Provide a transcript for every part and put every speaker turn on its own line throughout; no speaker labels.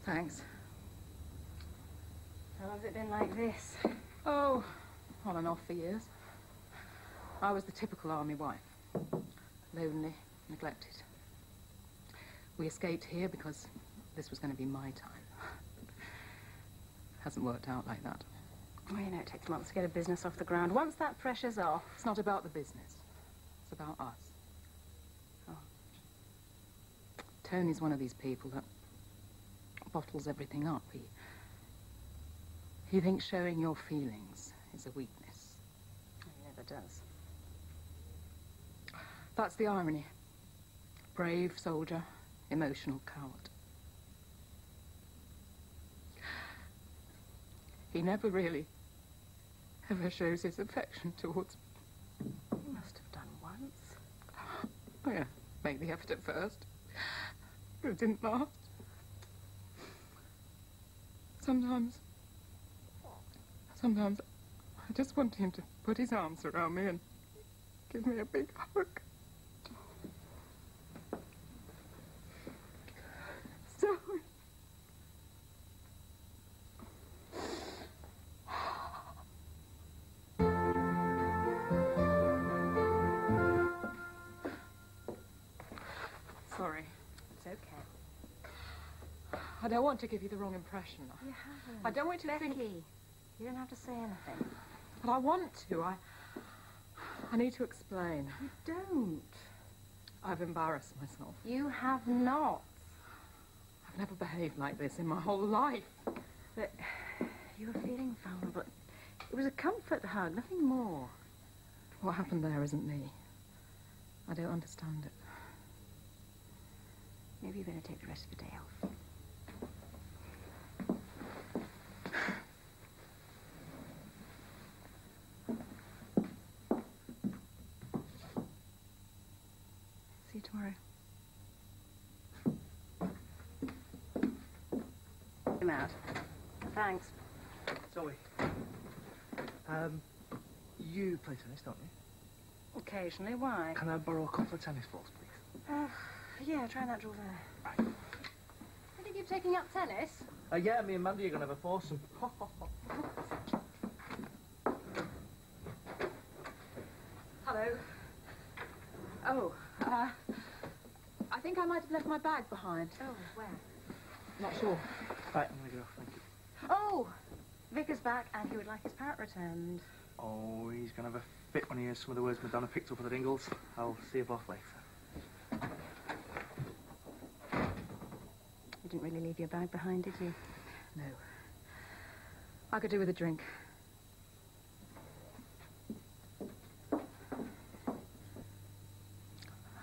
Thanks.
How long's it been like this?
Oh, on and off for years. I was the typical army wife. Lonely, neglected. We escaped here because this was going to be my time. Hasn't worked out like that.
Well, you know, it takes months to get a business off the ground. Once that pressure's off...
It's not about the business. It's about us.
Oh.
Tony's one of these people that bottles everything up. He thinks showing your feelings is a weakness.
He never does.
That's the irony. Brave soldier, emotional coward. He never really ever shows his affection towards me.
He must have done once.
Oh, yeah. Made the effort at first. But it didn't last. Sometimes I just want him to put his arms around me and give me a big hug. Zoe. Sorry.
It's okay.
I don't want to give you the wrong impression.
You haven't.
I don't want you to
Becky,
think...
you don't have to say anything.
But I want to. I need to explain.
You don't.
I've embarrassed myself.
You have not.
I've never behaved like this in my whole life.
But you were feeling vulnerable. It was a comfort hug, nothing more.
What happened there isn't me. I don't understand it.
Maybe you better take the rest of the day off. See you tomorrow. I'm out. Thanks.
Zoe. You play tennis, don't you?
Occasionally, why?
Can I borrow a couple of tennis balls, please?
Yeah, try that drawer there.
Right.
I think you're taking up tennis.
Yeah, me and Mandy are going to have a foursome.
Hello. Oh, I think I might have left my bag behind.
Oh, where?
Not sure.
Right, I'm going to go, thank you.
Oh! Vicar's back and he would like his parrot returned.
Oh, he's going to have a fit when he hears some of the words Madonna picked up for the Dingles. I'll see you both later.
You didn't really leave your bag behind, did you?
No. I could do with a drink.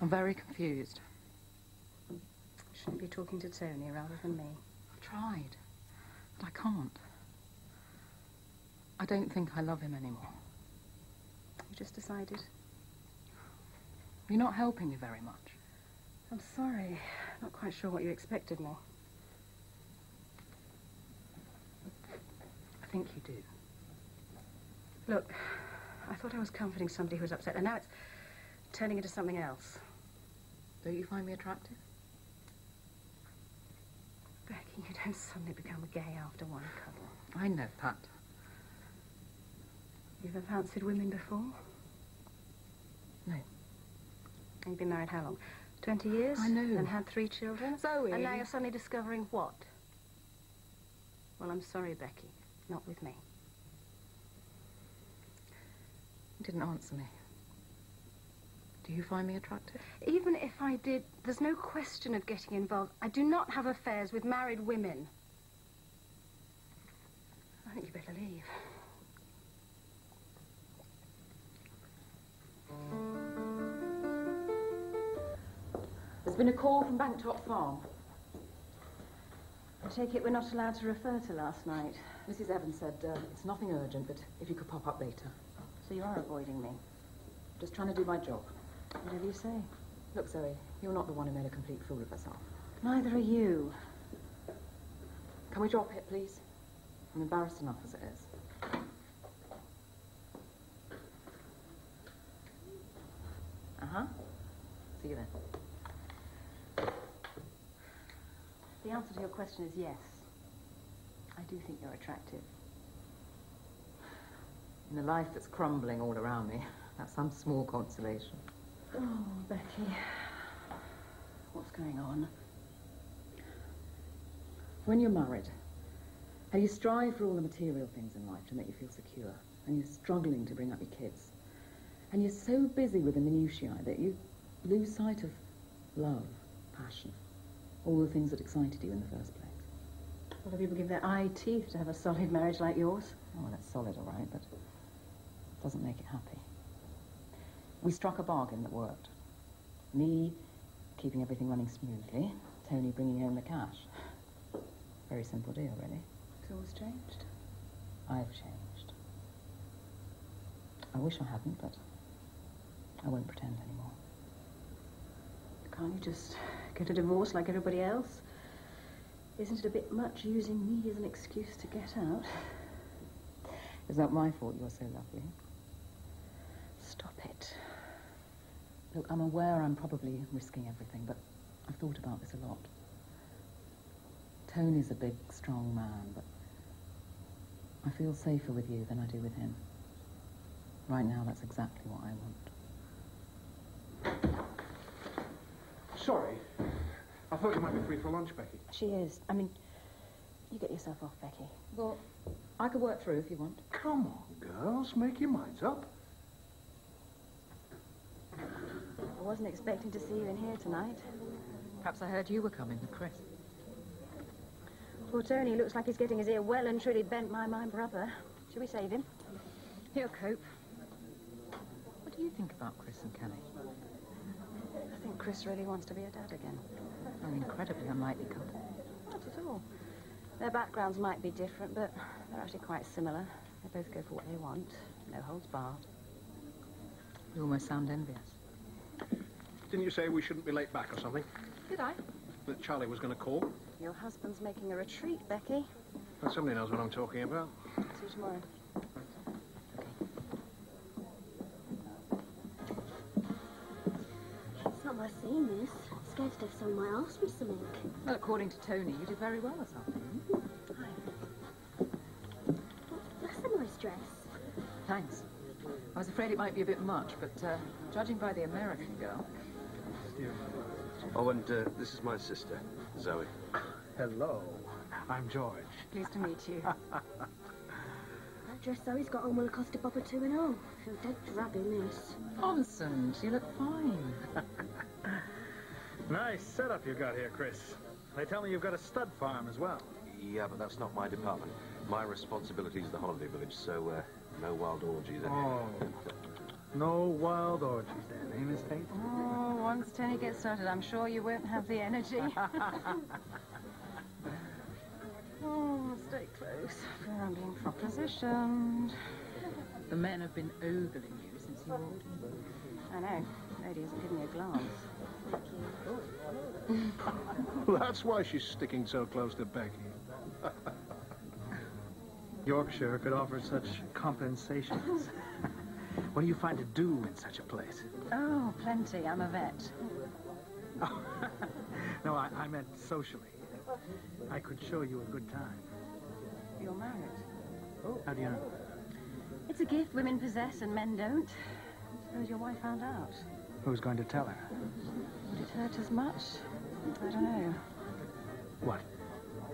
I'm very confused.
You shouldn't be talking to Tony rather than me.
I've tried, but I can't. I don't think I love him anymore.
You just decided?
You're not helping me very much.
I'm sorry. Not quite sure what you expected me.
I think you do.
Look, I thought I was comforting somebody who was upset, and now it's turning into something else.
Don't you find me attractive?
Becky, you don't suddenly become gay after one cuddle.
I know that.
You've ever fancied women before?
No.
And you've been married how long? 20 years?
I know.
And had 3 children?
Zoe.
And now you're suddenly discovering what? Well, I'm sorry, Becky. Not with me.
You didn't answer me. Do you find me attractive?
Even if I did, there's no question of getting involved. I do not have affairs with married women. I think you better leave.
There's been a call from Banktop Farm.
I take it we're not allowed to refer to last night.
Mrs. Evans said it's nothing urgent, but if you could pop up later.
So you are avoiding me.
Just trying to do my job.
Whatever you say.
Look, Zoe, you're not the one who made a complete fool of herself.
Neither are you.
Can we drop it, please? I'm embarrassed enough as it is. Uh-huh. See you then.
The answer to your question is yes. I do think you're attractive.
In a life that's crumbling all around me, that's some small consolation.
Oh, Becky. What's going on?
When you're married, and you strive for all the material things in life to make you feel secure, and you're struggling to bring up your kids, and you're so busy with the minutiae that you lose sight of love, passion, all the things that excited you in the first place.
A lot of people give their eye teeth to have a solid marriage like yours.
Oh, well, it's solid, all right, but it doesn't make it happy. We struck a bargain that worked. Me keeping everything running smoothly, Tony bringing home the cash. Very simple deal, really.
It's always changed.
I've changed. I wish I hadn't, but I won't pretend anymore.
Can't you just get a divorce like everybody else? Isn't it a bit much using me as an excuse to get out?
Is that my fault you're so lovely?
Stop it.
Look, I'm aware I'm probably risking everything, but I've thought about this a lot. Tony's a big, strong man, but I feel safer with you than I do with him. Right now, that's exactly what I want.
Sorry. I thought you might be free for lunch, Becky.
She is. I mean, you get yourself off, Becky.
Well, I could work through if you want.
Come on, girls. Make your minds up.
I wasn't expecting to see you in here tonight.
Perhaps I heard you were coming with Chris.
Poor Tony looks like he's getting his ear well and truly bent by my brother. Shall we save him?
He'll cope. What do you think about Chris and Kelly?
I think Chris really wants to be a dad again.
An incredibly unlikely couple.
Not at all. Their backgrounds might be different, but they're actually quite similar. They both go for what they want. No holds barred.
You almost sound envious.
Didn't you say we shouldn't be late back or something?
Did I?
That Charlie was going to call?
Your husband's making a retreat, Becky.
Well, somebody knows what I'm talking about.
See you tomorrow.
It's not worth seeing this. Scared to death someone might ask me something.
Well, according to Tony, you did very well this afternoon.
That's a nice dress.
Thanks. I was afraid it might be a bit much, but judging by the American girl...
Oh, and this is my sister, Zoe.
Hello. I'm George.
Pleased to meet you.
That dress Zoe's got on will have cost a bob or two and all. I feel dead drab in this.
Nonsense, you look fine.
Nice setup you got here, Chris. They tell me you've got a stud farm as well.
Yeah, but that's not my department. My responsibility is the holiday village, so no wild orgies anyway.
Oh. No wild orgies then, eh, Miss Tate?
Oh, once Tony gets started, I'm sure you won't have the energy. Oh, stay close. I'm being propositioned.
The men have been ogling you since you walked in.
I know. Lady hasn't given me a glance.
That's why she's sticking so close to Becky.
Yorkshire could offer such compensations. What do you find to do in such a place?
Oh, plenty. I'm a vet.
Oh, no, I meant socially. I could show you a good time.
You're married.
Oh, how do you know?
It's a gift women possess and men don't. Suppose your wife found out.
Who's going to tell her?
Would it hurt as much? I don't know.
What?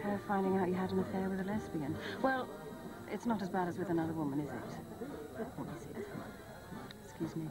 Her finding out you had an affair with a lesbian. Well, it's not as bad as with another woman, is it? Or is it? Excuse me.